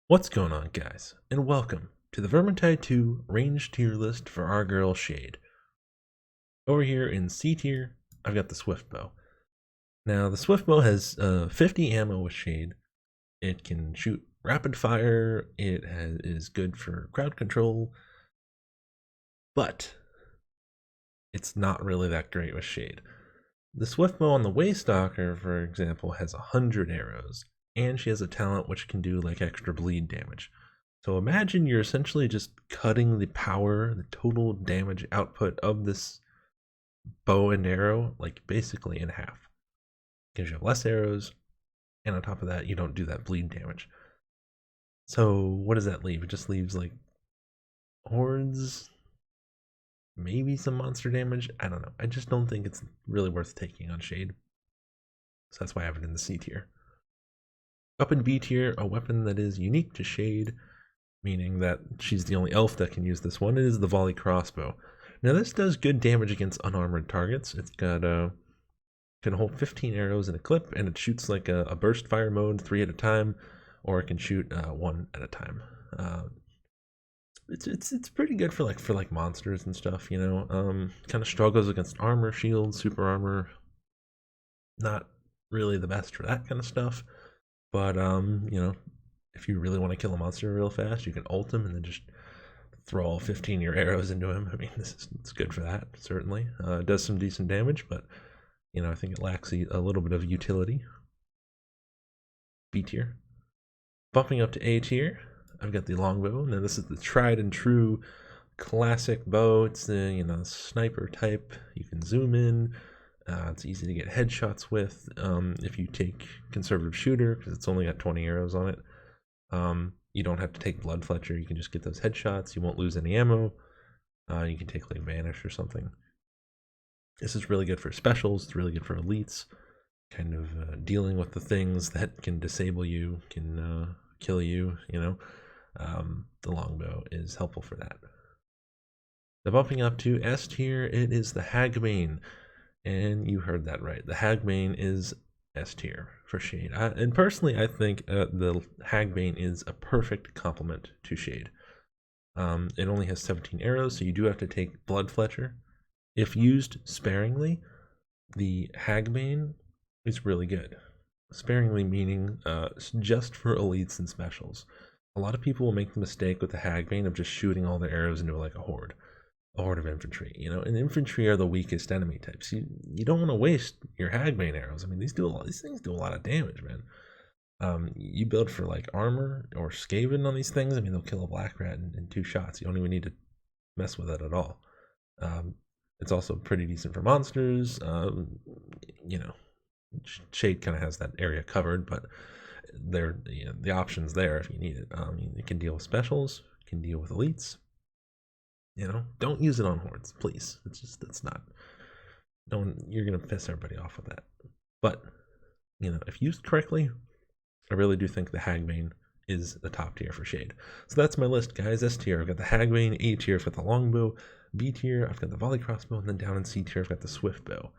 What's going on, guys, and welcome to the Vermintide 2 range tier list for our girl Shade. Over here in C tier, I've got the Swift Bow. Now, the Swift Bow has 50 ammo with Shade. It can shoot rapid fire, is good for crowd control, but it's not really that great with Shade. The Swift Bow on the Waystalker, for example, has 100 arrows, and she has a talent which can do like extra bleed damage. So imagine you're essentially just cutting the power, the total damage output of this bow and arrow, like basically in half. Because you have less arrows, and on top of that, you don't do that bleed damage. So what does that leave? It just leaves like hordes, maybe some monster damage. I don't know. I just don't think it's really worth taking on Shade. So that's why I have it in the C tier. Up in B tier, a weapon that is unique to Shade, meaning that she's the only elf that can use this one, is the Volley Crossbow. Now this does good damage against unarmored targets. It's got can hold 15 arrows in a clip, and it shoots like a burst fire mode, 3 at a time, or it can shoot 1 at a time. It's pretty good for like monsters and stuff, you know. Kind of struggles against armor, shield, super armor. Not really the best for that kind of stuff, but you know, if you really want to kill a monster real fast, you can ult him and then just throw all 15 of your arrows into him. I mean, it's good for that, certainly. It does some decent damage, but you know, I think it lacks a little bit of utility. B tier. Bumping up to A tier, I've got the Longbow. Now this is the tried and true classic bow. It's the, you know, sniper type. You can zoom in. It's easy to get headshots with if you take conservative shooter, because it's only got 20 arrows on it. You don't have to take Blood Fletcher. You can just get those headshots. You won't lose any ammo. You can take like Vanish or something. This is really good for specials. It's really good for elites. Kind of dealing with the things that can disable you, can kill you, you know. The Longbow is helpful for that. Now bumping up to S tier, it is the Hagwing. And you heard that right. The Hagwing is S tier for Shade. And personally, I think the Hagwing is a perfect complement to Shade. It only has 17 arrows, so you do have to take Blood Fletcher. If used sparingly, the Hagwing is really good. Sparingly meaning just for elites and specials. A lot of people will make the mistake with the Hagwing of just shooting all their arrows into like a horde of infantry, you know, and infantry are the weakest enemy types. You don't want to waste your Hagwing arrows. I mean, these things do a lot of damage, man. You build for like armor or Skaven on these things. I mean, they'll kill a black rat in 2 shots. You don't even need to mess with it at all. It's also pretty decent for monsters. You know, Shade kind of has that area covered, but you know, the options there if you need it. It can deal with specials, it can deal with elites. You know, don't use it on hordes, please. It's not. You're gonna piss everybody off with that. But you know, if used correctly, I really do think the Hagwing is the top tier for Shade. So that's my list, guys. S tier, I've got the Hagwing. A tier, I've got the Longbow. B tier, I've got the Volley Crossbow, and then down in C tier, I've got the Swift Bow.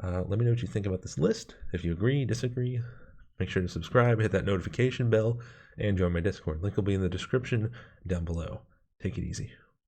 Let me know what you think about this list. If you agree, disagree, make sure to subscribe, hit that notification bell, and join my Discord. Link will be in the description down below. Take it easy.